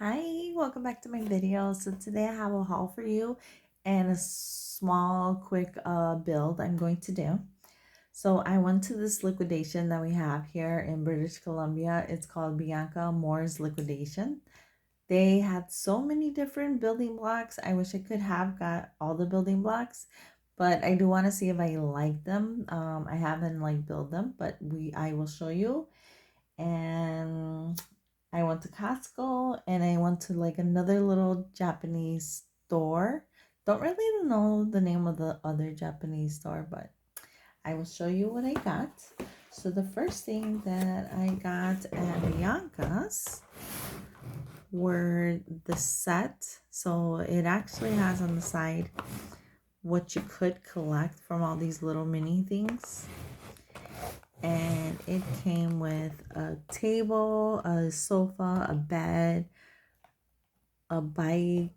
Hi, welcome back to my video. So today I have a haul for you and a small quick build I'm going to do. So I went to this liquidation that we have here in British Columbia. It's called Bianca Amor's Liquidation. They had so many different building blocks. I wish I could have got all the building blocks, but I do want to see if I like them. I haven't built them, but I will show you. And I went to Costco and I went to another little Japanese store. Don't really know the name of the other Japanese store, but I will show you what I got. So the first thing that I got at Bianca's were the set. So it actually has on the side what you could collect from all these little mini things. And it came with a table, a sofa, a bed, a bike,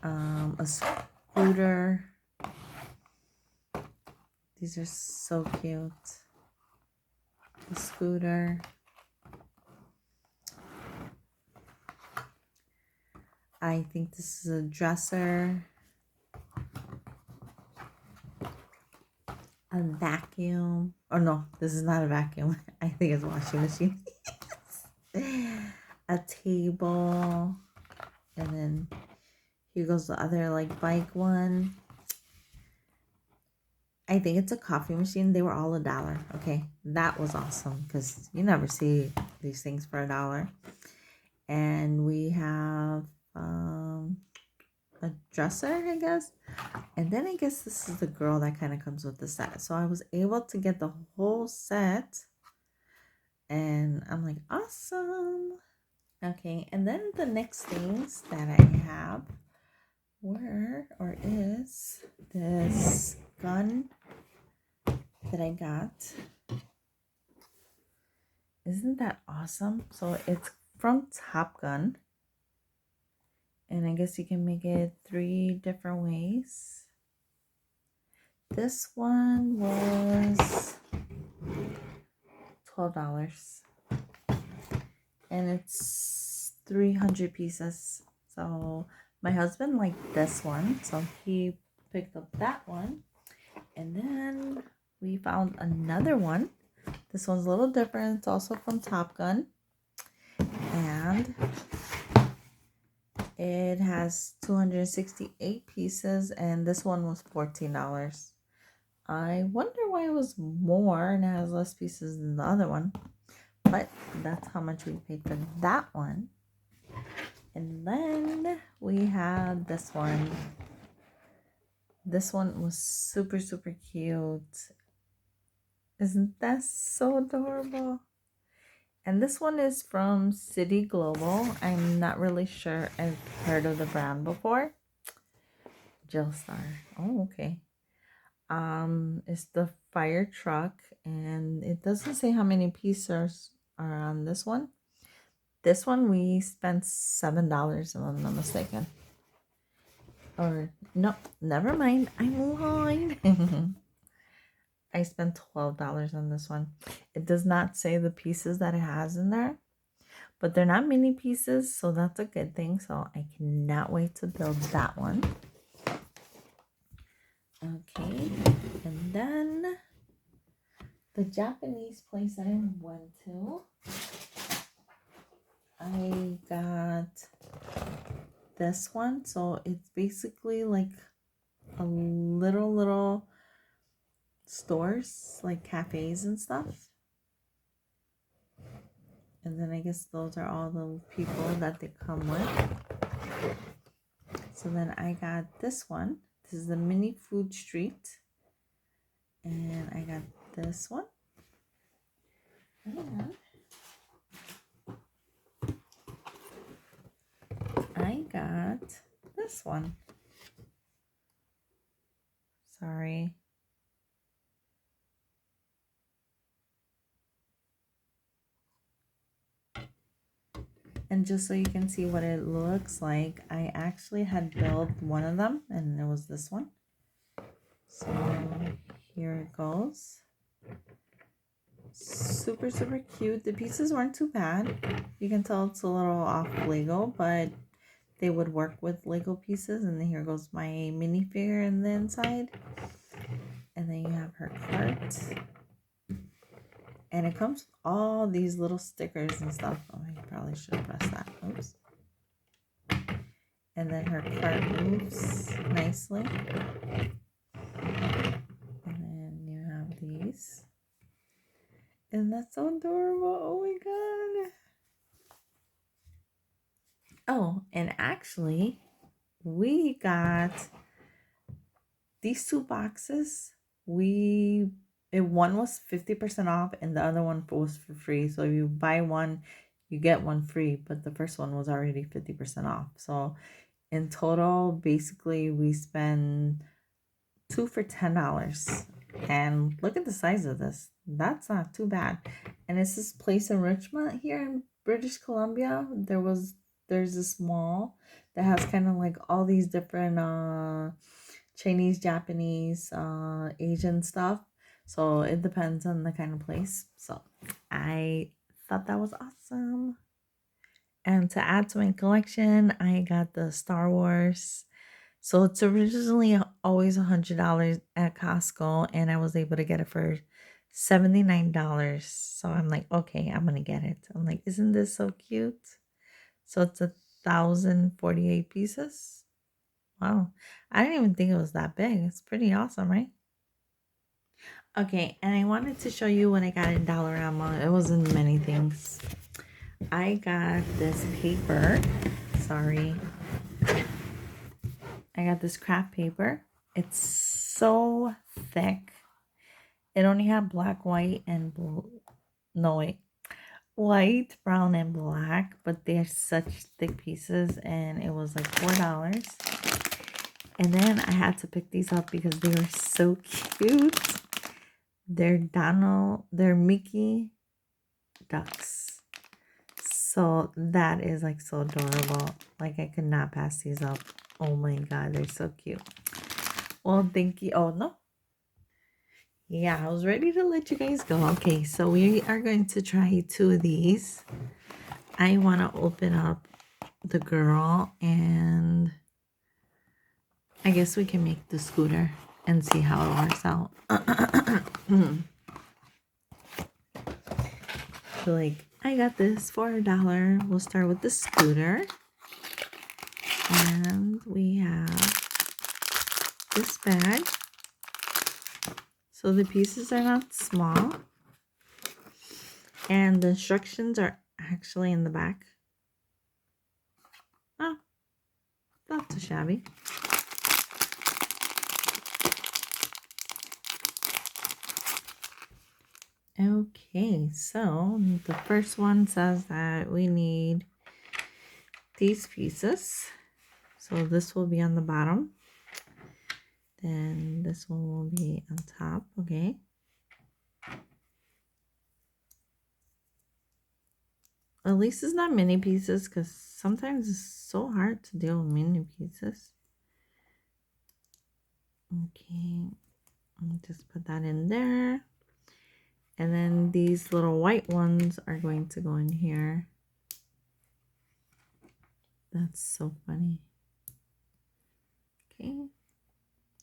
a scooter. These are so cute. The scooter. I think this is a dresser. A vacuum. Oh no, this is not a vacuum. I think it's a washing machine. A table. And then here goes the other bike one. I think it's a coffee machine. They were all $1. Okay, that was awesome because you never see these things for $1. And we have a dresser, I guess. And then I guess this is the girl that kind of comes with the set. So I was able to get the whole set. And I'm like, awesome. Okay, and then the next things that I have is this gun that I got. Isn't that awesome? So it's from Top Gun. And I guess you can make it 3 different ways. This one was $12. And it's 300 pieces. So my husband liked this one. So he picked up that one. And then we found another one. This one's a little different. It's also from Top Gun. And it has 268 pieces. And this one was $14. I wonder why it was more and it has less pieces than the other one. But that's how much we paid for that one. And then we have this one. This one was super, super cute. Isn't that so adorable? And this one is from City Global. I'm not really sure I've heard of the brand before. Jill Star. Oh, okay. It's the fire truck, and it doesn't say how many pieces are on this one. This one we spent $7 if I'm not mistaken. Or no, never mind. I'm lying. I spent $12 on this one. It does not say the pieces that it has in there, but they're not mini pieces, so that's a good thing. So I cannot wait to build that one. Okay, and then the Japanese place that I went to, I got this one. So it's basically like a little stores, like cafes and stuff. And then I guess those are all the people that they come with. So then I got this one. This is the mini food street. And I got this one. And I got this one. Sorry. And just so you can see what it looks like, I actually had built one of them, and it was this one. So here it goes. Super, super cute. The pieces weren't too bad. You can tell it's a little off Lego, but they would work with Lego pieces. And then here goes my minifigure in the inside. And then you have her cart. And it comes with all these little stickers and stuff. Oh, I probably should have pressed that. Oops. And then her cart moves nicely. And then you have these. And that's so adorable. Oh my god. Oh, and actually, we got these two boxes. One was 50% off and the other one was for free. So if you buy one, you get one free, but the first one was already 50% off. So in total, basically we spend two for $10. And look at the size of this. That's not too bad. And it's this place in Richmond here in British Columbia. There's this mall that has kind of like all these different Chinese, Japanese, Asian stuff. So it depends on the kind of place. So I thought that was awesome. And to add to my collection, I got the Star Wars. So it's originally always $100 at Costco, and I was able to get it for $79. So I'm like, okay, I'm gonna get it. I'm like, isn't this so cute? So it's 1,048 pieces. Wow, I didn't even think it was that big. It's pretty awesome, right? Okay, and I wanted to show you what I got in Dollarama. It wasn't many things. I got this paper. Sorry. I got this craft paper. It's so thick. It only had black, white, and blue. No, wait. White, brown, and black. But they're such thick pieces. And it was like $4. And then I had to pick these up because they were so cute. They're Mickey ducks. So that is like so adorable. Like I could not pass these up. Oh my god, they're so cute. Well, thank you. Oh no. Yeah, I was ready to let you guys go. Okay, so we are going to try two of these. I want to open up the girl and I guess we can make the scooter and see how it works out. So like, I got this for $1. We'll start with the scooter. And we have this bag. So the pieces are not small. And the instructions are actually in the back. Oh, not too shabby. Okay, so the first one says that we need these pieces. So this will be on the bottom. Then this one will be on top, okay? At least it's not mini pieces because sometimes it's so hard to deal with mini pieces. Okay, I'll just put that in there. And then these little white ones are going to go in here. That's so funny. Okay,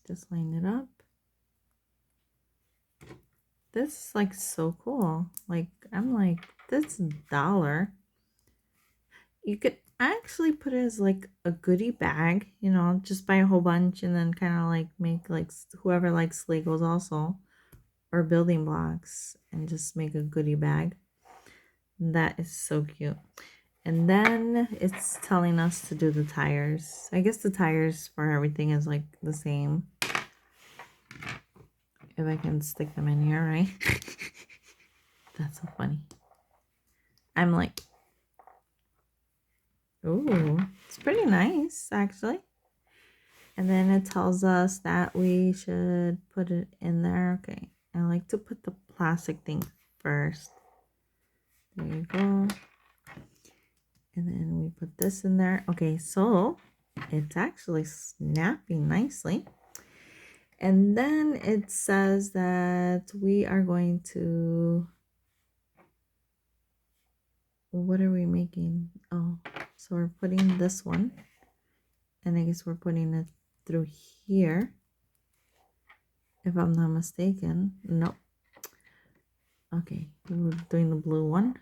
just line it up. This is like so cool. Like, I'm like, this $1. You could actually put it as like a goodie bag, you know, just buy a whole bunch and then kind of like make like whoever likes Legos also or building blocks and just make a goodie bag. That is so cute. And then it's telling us to do the tires. I guess the tires for everything is like the same. If I can stick them in here, right? That's so funny. I'm like, ooh, it's pretty nice, actually. And then it tells us that we should put it in there. Okay, I like to put the plastic thing first. There you go. And then we put this in there. Okay, so it's actually snapping nicely. And then it says that we are going to what are we making? Oh, so we're putting this one, and I guess we're putting it through here, if I'm not mistaken. Nope. Okay, we're doing the blue one.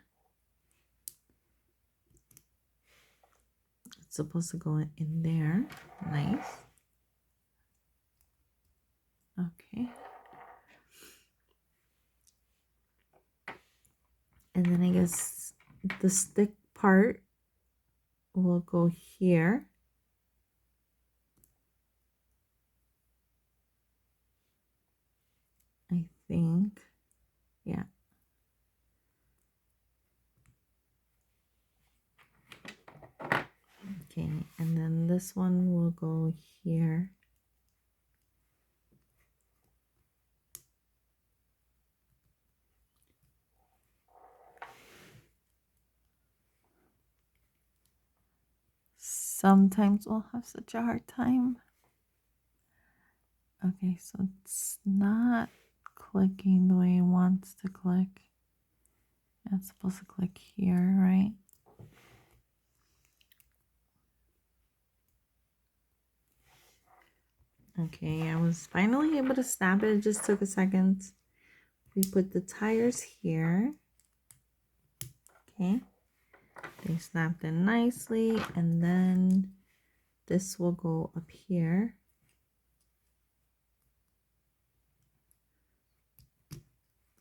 It's supposed to go in there. Nice. Okay. And then I guess the stick part will go here. I think. Yeah. Okay, and then this one will go here. Sometimes we'll have such a hard time. Okay, so it's not clicking the way it wants to click. It's supposed to click here, right? Okay, I was finally able to snap it. It just took a second. We put the tires here. Okay, they snapped in nicely, and then this will go up here.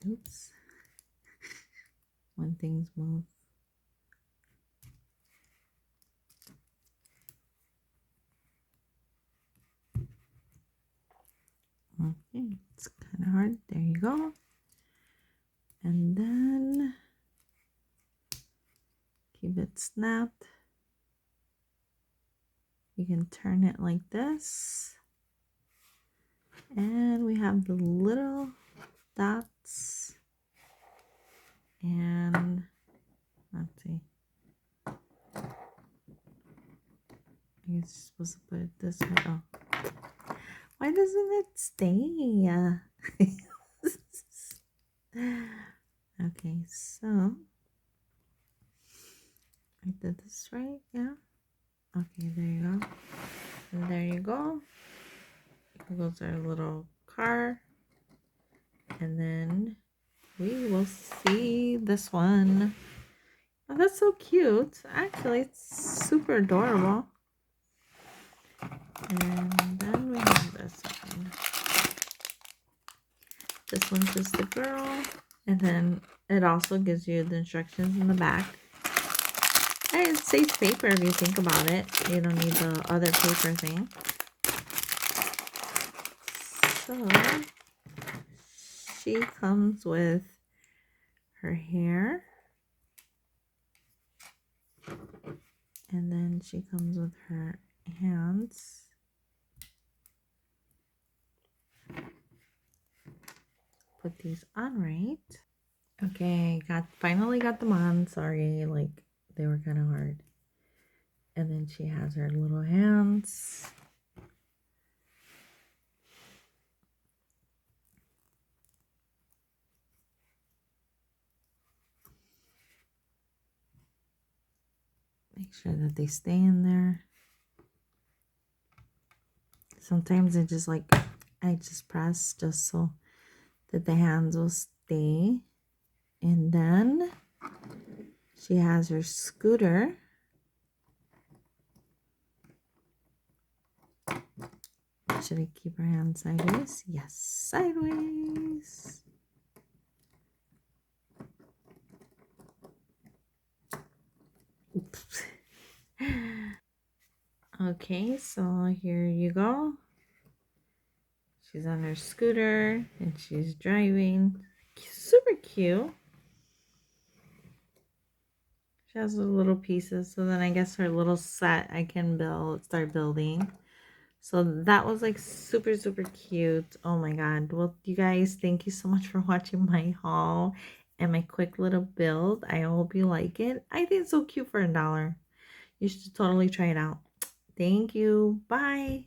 Oops. When things move. Okay, it's kind of hard. There you go. And then keep it snapped. You can turn it like this. And we have the little dots. And let's see. I guess you're supposed to put it this way. Oh. Why doesn't it stay? Okay, so I did this right, yeah. Okay, there you go. And there you go. Here goes our little car. And then we will see this one. Oh, that's so cute. Actually, it's super adorable. And then we have this one. This one's just the girl. And then it also gives you the instructions in the back. And it saves paper if you think about it. You don't need the other paper thing. So she comes with her hair. And then she comes with her hands. Put these on right. Okay, finally got them on. Sorry, like they were kind of hard. And then she has her little hands. Make sure that they stay in there. Sometimes I just press just so that the hands will stay. And then she has her scooter. Should I keep her hand sideways? Yes, sideways. Oops. Okay, so here you go. She's on her scooter and she's driving. Super cute. She has the little pieces. So then I guess her little set I can start building. So that was like super, super cute. Oh my God. Well, you guys, thank you so much for watching my haul and my quick little build. I hope you like it. I think it's so cute for $1. You should totally try it out. Thank you. Bye.